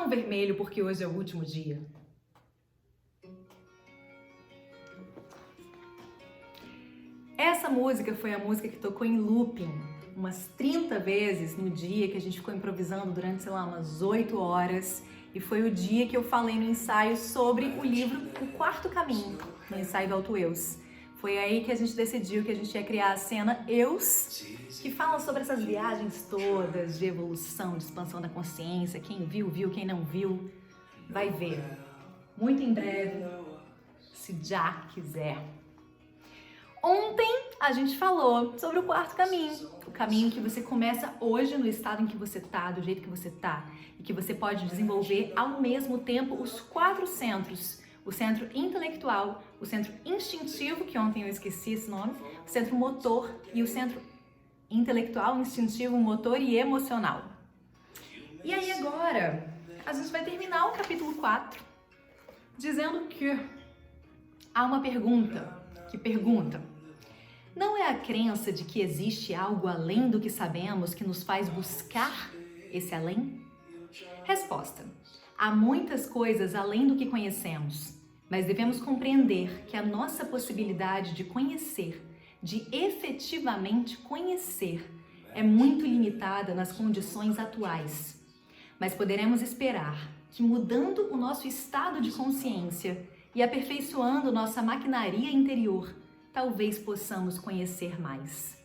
tão vermelho porque hoje é o último dia? Essa música foi a música que tocou em looping umas 30 vezes no dia que a gente ficou improvisando durante, sei lá, umas 8 horas. E foi o dia que eu falei no ensaio sobre o livro O Quarto Caminho, no ensaio do Alto Eus. Foi aí que a gente decidiu que a gente ia criar a cena Eus, que fala sobre essas viagens todas de evolução, de expansão da consciência. Quem viu, viu. Quem não viu, vai ver. Muito em breve, se já quiser. Ontem a gente falou sobre o quarto caminho, o caminho que você começa hoje no estado em que você tá, do jeito que você tá, e que você pode desenvolver ao mesmo tempo os 4 centros: o centro intelectual, o centro instintivo, que ontem eu esqueci esse nome, o centro motor e o centro intelectual, instintivo, motor e emocional. E aí agora a gente vai terminar o capítulo 4 dizendo que há uma pergunta que pergunta: não é a crença de que existe algo além do que sabemos que nos faz buscar esse além? Resposta: há muitas coisas além do que conhecemos, mas devemos compreender que a nossa possibilidade de conhecer, de efetivamente conhecer, é muito limitada nas condições atuais. Mas poderemos esperar que, mudando o nosso estado de consciência e aperfeiçoando nossa maquinaria interior, talvez possamos conhecer mais.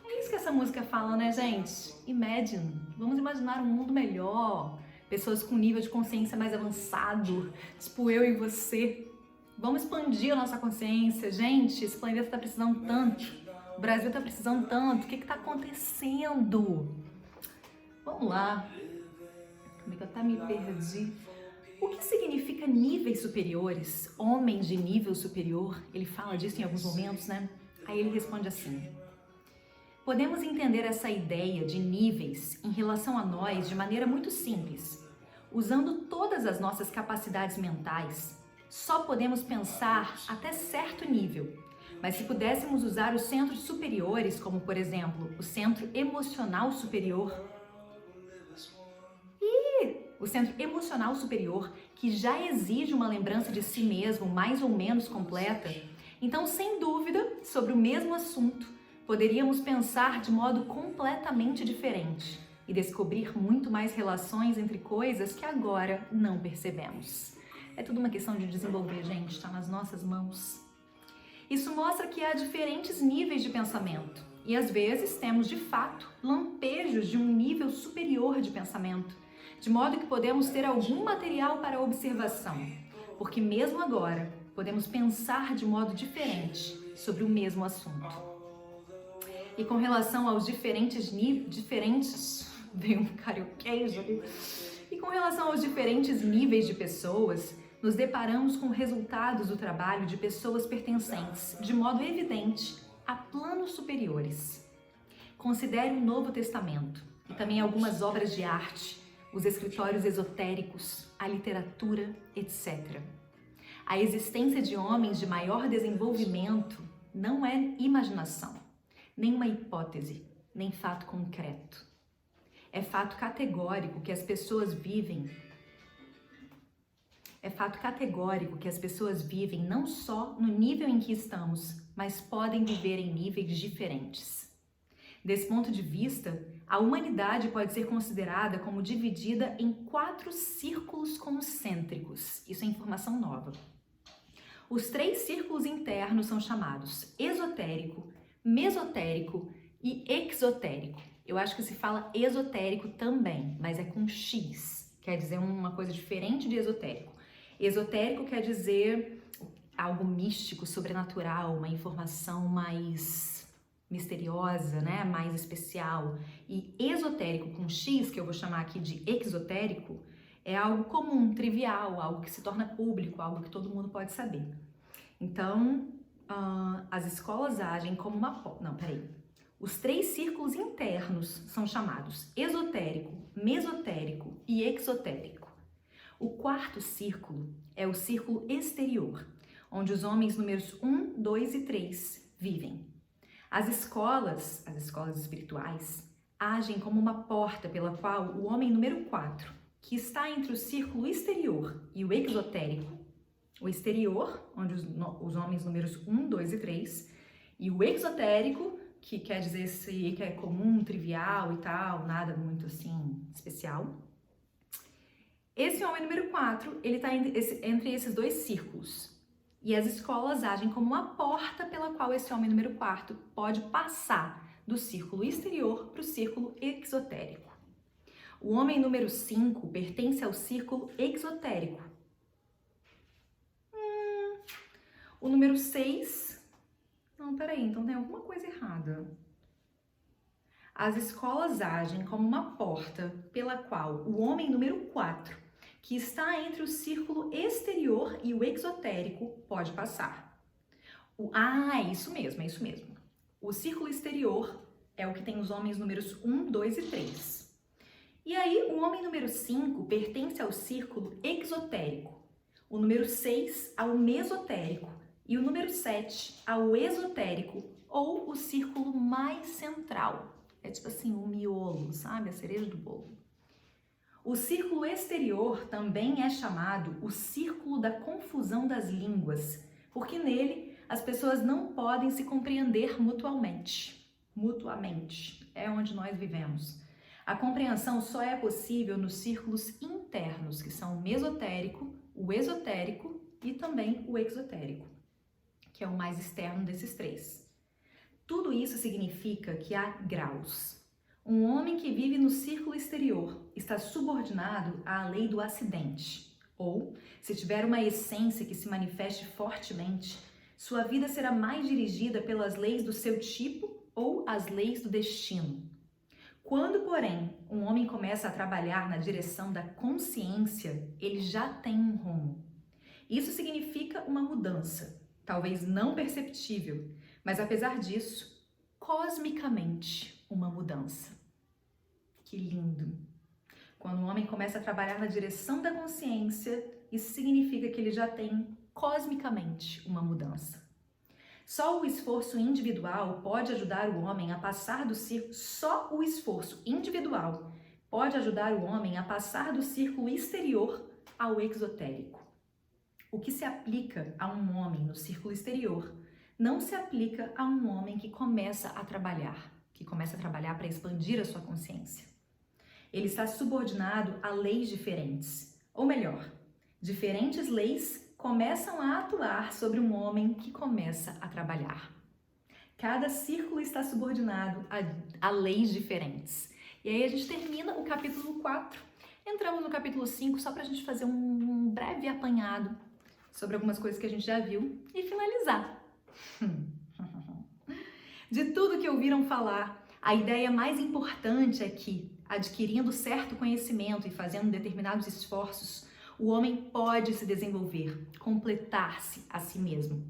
É isso que essa música fala, né, gente? Imagine. Vamos imaginar um mundo melhor. Pessoas com nível de consciência mais avançado, tipo eu e você. Vamos expandir a nossa consciência. Gente, esse planeta está precisando tanto. O Brasil está precisando tanto. O que está acontecendo? Vamos lá. Como é que eu até me perdi? O que significa níveis superiores? Homens de nível superior? Ele fala disso em alguns momentos, né? Aí ele responde assim: podemos entender essa ideia de níveis em relação a nós de maneira muito simples. Usando todas as nossas capacidades mentais, só podemos pensar até certo nível. Mas se pudéssemos usar os centros superiores, como por exemplo, o centro emocional superior, o centro emocional superior, que já exige uma lembrança de si mesmo mais ou menos completa, então, sem dúvida, sobre o mesmo assunto, poderíamos pensar de modo completamente diferente e descobrir muito mais relações entre coisas que agora não percebemos. É tudo uma questão de desenvolver, gente, está nas nossas mãos. Isso mostra que há diferentes níveis de pensamento e, às vezes, temos, de fato, lampejos de um nível superior de pensamento, de modo que podemos ter algum material para observação, porque mesmo agora podemos pensar de modo diferente sobre o mesmo assunto. E com relação aos veio um carioquês ali. E com relação aos diferentes níveis de pessoas, nos deparamos com resultados do trabalho de pessoas pertencentes, de modo evidente, a planos superiores. Considere o Novo Testamento e também algumas obras de arte, os escritórios esotéricos, a literatura, etc. A existência de homens de maior desenvolvimento não é imaginação, nem uma hipótese, nem fato concreto. É fato categórico que as pessoas vivem. É fato categórico que as pessoas vivem não só no nível em que estamos, mas podem viver em níveis diferentes. Desse ponto de vista, a humanidade pode ser considerada como dividida em 4 círculos concêntricos. Isso é informação nova. Os 3 círculos internos são chamados esotérico, mesotérico e exotérico. Eu acho que se fala esotérico também, mas é com X. Quer dizer uma coisa diferente de esotérico. Esotérico quer dizer algo místico, sobrenatural, uma informação mais misteriosa, né? Mais especial. E esotérico com X, que eu vou chamar aqui de exotérico, é algo comum, trivial, algo que se torna público, algo que todo mundo pode saber. Então, as escolas agem como uma... Não, peraí. Os 3 círculos internos são chamados esotérico, mesotérico e exotérico. O 4º círculo é o círculo exterior, onde os homens números 1, 2 e 3 vivem. As escolas espirituais, agem como uma porta pela qual o homem número 4, que está entre o círculo exterior e o exotérico, o exterior, onde os homens números 1, 2 e 3, e o exotérico, que quer dizer esse que é comum, trivial e tal, nada muito assim especial. Esse homem número 4, ele está entre esses dois círculos. E as escolas agem como uma porta pela qual esse homem número 4 pode passar do círculo exterior para o círculo exotérico. O homem número 5 pertence ao círculo exotérico. O número 6... Não, peraí, então tem alguma coisa errada. As escolas agem como uma porta pela qual o homem número 4, que está entre o círculo exterior e o exotérico, pode passar. É isso mesmo, é isso mesmo. O círculo exterior é o que tem os homens números 1, 2 e 3. E aí, o homem número 5 pertence ao círculo exotérico, o número 6 ao mesotérico e o número 7 ao esotérico, ou o círculo mais central. É tipo assim, o miolo, sabe? A cereja do bolo. O círculo exterior também é chamado o círculo da confusão das línguas, porque nele as pessoas não podem se compreender mutuamente. Mutuamente é onde nós vivemos. A compreensão só é possível nos círculos internos, que são o mesotérico, o esotérico e também o exotérico, que é o mais externo desses três. Tudo isso significa que há graus. Um homem que vive no círculo exterior está subordinado à lei do acidente, ou, se tiver uma essência que se manifeste fortemente, sua vida será mais dirigida pelas leis do seu tipo ou as leis do destino. Quando, porém, um homem começa a trabalhar na direção da consciência, ele já tem um rumo. Isso significa uma mudança, talvez não perceptível, mas apesar disso, cosmicamente uma mudança. Que lindo! Quando o homem começa a trabalhar na direção da consciência, isso significa que ele já tem cosmicamente uma mudança. Só o esforço individual pode ajudar o homem a passar do círculo. Só o esforço individual pode ajudar o homem a passar do círculo exterior ao exotérico. O que se aplica a um homem no círculo exterior não se aplica a um homem que começa a trabalhar para expandir a sua consciência. Ele está subordinado a leis diferentes, ou melhor, diferentes leis começam a atuar sobre um homem que começa a trabalhar. Cada círculo está subordinado a leis diferentes. E aí a gente termina o capítulo 4. Entramos no capítulo 5 só para a gente fazer um breve apanhado sobre algumas coisas que a gente já viu e finalizar. De tudo que ouviram falar, a ideia mais importante é que, adquirindo certo conhecimento e fazendo determinados esforços, o homem pode se desenvolver, completar-se a si mesmo.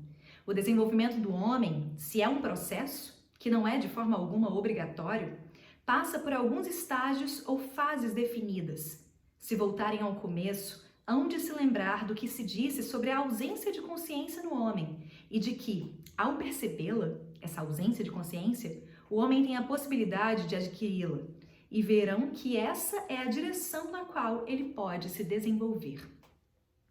O desenvolvimento do homem, se é um processo, que não é de forma alguma obrigatório, passa por alguns estágios ou fases definidas. Se voltarem ao começo, hão de se lembrar do que se disse sobre a ausência de consciência no homem e de que, ao percebê-la, essa ausência de consciência, o homem tem a possibilidade de adquiri-la. E verão que essa é a direção na qual ele pode se desenvolver.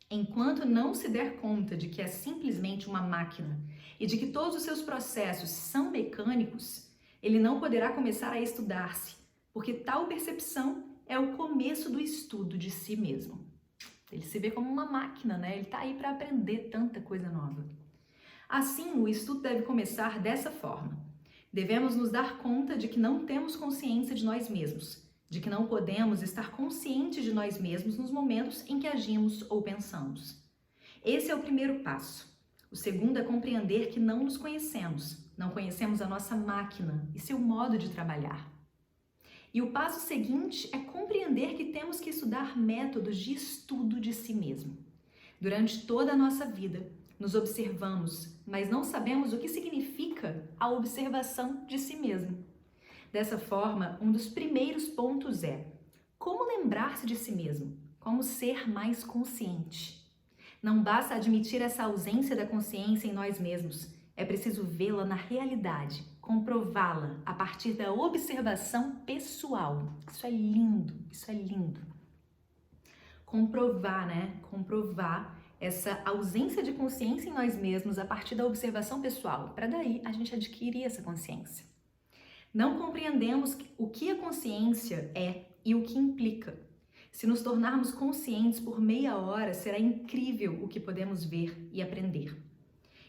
Enquanto não se der conta de que é simplesmente uma máquina e de que todos os seus processos são mecânicos, ele não poderá começar a estudar-se, porque tal percepção é o começo do estudo de si mesmo. Ele se vê como uma máquina, né? Ele está aí para aprender tanta coisa nova. Assim, o estudo deve começar dessa forma. Devemos nos dar conta de que não temos consciência de nós mesmos, de que não podemos estar conscientes de nós mesmos nos momentos em que agimos ou pensamos. Esse é o primeiro passo. O segundo é compreender que não nos conhecemos, não conhecemos a nossa máquina e seu modo de trabalhar. E o passo seguinte é compreender que temos que estudar métodos de estudo de si mesmo. Durante toda a nossa vida, nos observamos, mas não sabemos o que significa a observação de si mesmo. Dessa forma, um dos primeiros pontos é como lembrar-se de si mesmo, como ser mais consciente. Não basta admitir essa ausência da consciência em nós mesmos, é preciso vê-la na realidade, comprová-la a partir da observação pessoal. Isso é lindo, isso é lindo. comprovar, né? Comprovar essa ausência de consciência em nós mesmos a partir da observação pessoal, para daí a gente adquirir essa consciência. Não compreendemos o que a consciência é e o que implica. Se nos tornarmos conscientes por meia hora, será incrível o que podemos ver e aprender.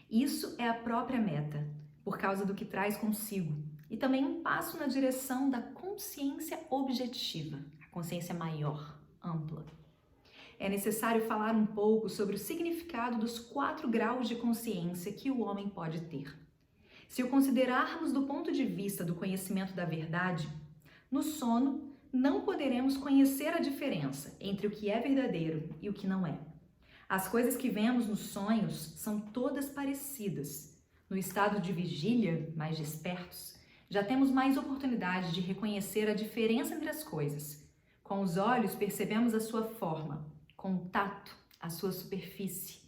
Isso é a própria meta, por causa do que traz consigo, e também um passo na direção da consciência objetiva, a consciência maior, ampla. É necessário falar um pouco sobre o significado dos 4 graus de consciência que o homem pode ter. Se o considerarmos do ponto de vista do conhecimento da verdade, no sono não poderemos conhecer a diferença entre o que é verdadeiro e o que não é. As coisas que vemos nos sonhos são todas parecidas. No estado de vigília, mais despertos, já temos mais oportunidade de reconhecer a diferença entre as coisas. Com os olhos percebemos a sua forma, com o tato, a sua superfície.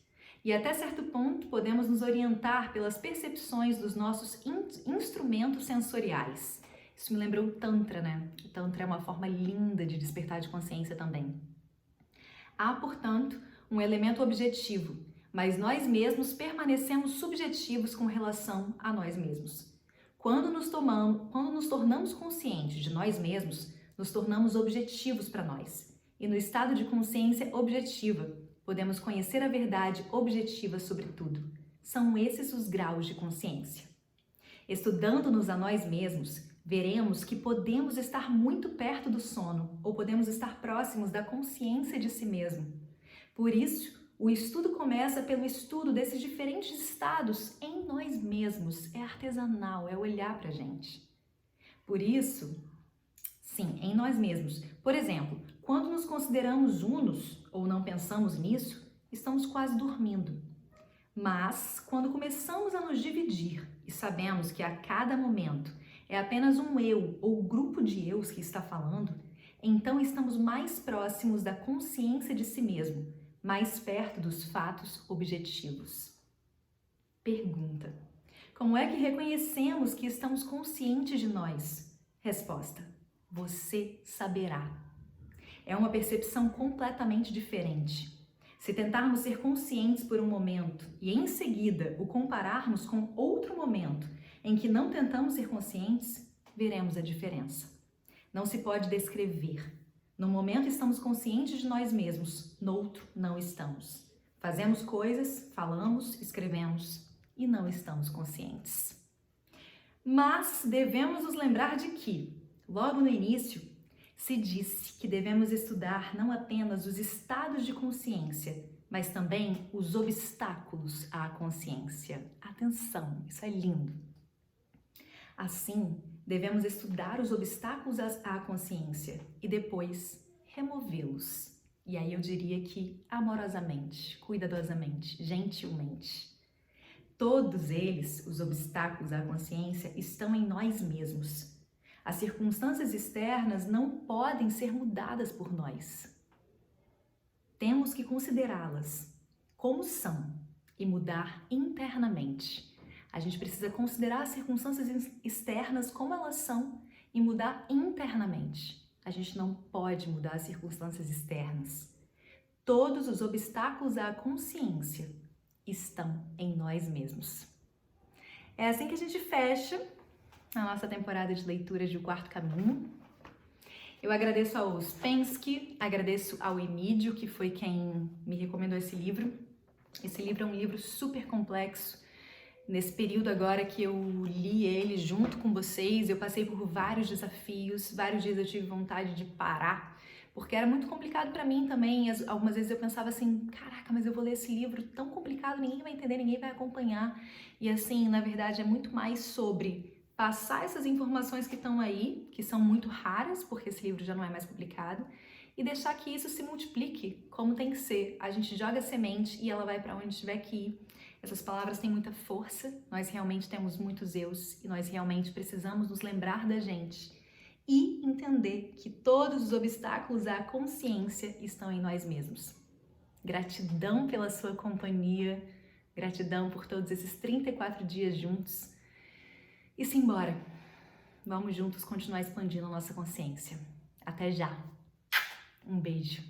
E até certo ponto podemos nos orientar pelas percepções dos nossos instrumentos sensoriais. Isso me lembra o Tantra, né? O Tantra é uma forma linda de despertar de consciência também. Há, portanto, um elemento objetivo, mas nós mesmos permanecemos subjetivos com relação a nós mesmos. Quando nos tornamos conscientes de nós mesmos, nos tornamos objetivos para nós. E no estado de consciência objetiva, podemos conhecer a verdade objetiva sobre tudo. São esses os graus de consciência. Estudando-nos a nós mesmos, veremos que podemos estar muito perto do sono ou podemos estar próximos da consciência de si mesmo. Por isso, o estudo começa pelo estudo desses diferentes estados em nós mesmos. É artesanal, é olhar para a gente. Por isso, sim, em nós mesmos. Por exemplo, quando nos consideramos unos ou não pensamos nisso, estamos quase dormindo. Mas, quando começamos a nos dividir e sabemos que a cada momento é apenas um eu ou grupo de eus que está falando, então estamos mais próximos da consciência de si mesmo, mais perto dos fatos objetivos. Pergunta: como é que reconhecemos que estamos conscientes de nós? Resposta: você saberá. É uma percepção completamente diferente. Se tentarmos ser conscientes por um momento e em seguida o compararmos com outro momento em que não tentamos ser conscientes, veremos a diferença. Não se pode descrever. No momento estamos conscientes de nós mesmos, no outro não estamos. Fazemos coisas, falamos, escrevemos e não estamos conscientes. Mas devemos nos lembrar de que, logo no início, se disse que devemos estudar não apenas os estados de consciência, mas também os obstáculos à consciência. Atenção, isso é lindo. Assim, devemos estudar os obstáculos à consciência e depois removê-los. E aí eu diria que amorosamente, cuidadosamente, gentilmente. Todos eles, os obstáculos à consciência, estão em nós mesmos. As circunstâncias externas não podem ser mudadas por nós. Temos que considerá-las como são e mudar internamente. A gente precisa considerar as circunstâncias externas como elas são e mudar internamente. A gente não pode mudar as circunstâncias externas. Todos os obstáculos à consciência estão em nós mesmos. É assim que a gente fecha a nossa temporada de leituras de O Quarto Caminho. Eu agradeço ao Ouspensky, agradeço ao Emídio, que foi quem me recomendou esse livro. Esse livro é um livro super complexo. Nesse período agora que eu li ele junto com vocês, eu passei por vários desafios, vários dias eu tive vontade de parar, porque era muito complicado para mim também. Algumas vezes eu pensava assim, caraca, mas eu vou ler esse livro tão complicado, ninguém vai entender, ninguém vai acompanhar. E assim, na verdade, é muito mais sobre passar essas informações que estão aí, que são muito raras, porque esse livro já não é mais publicado, e deixar que isso se multiplique como tem que ser. A gente joga a semente e ela vai para onde tiver que ir. Essas palavras têm muita força, nós realmente temos muitos eus e nós realmente precisamos nos lembrar da gente e entender que todos os obstáculos à consciência estão em nós mesmos. Gratidão pela sua companhia, gratidão por todos esses 34 dias juntos. E simbora, vamos juntos continuar expandindo a nossa consciência. Até já. Um beijo.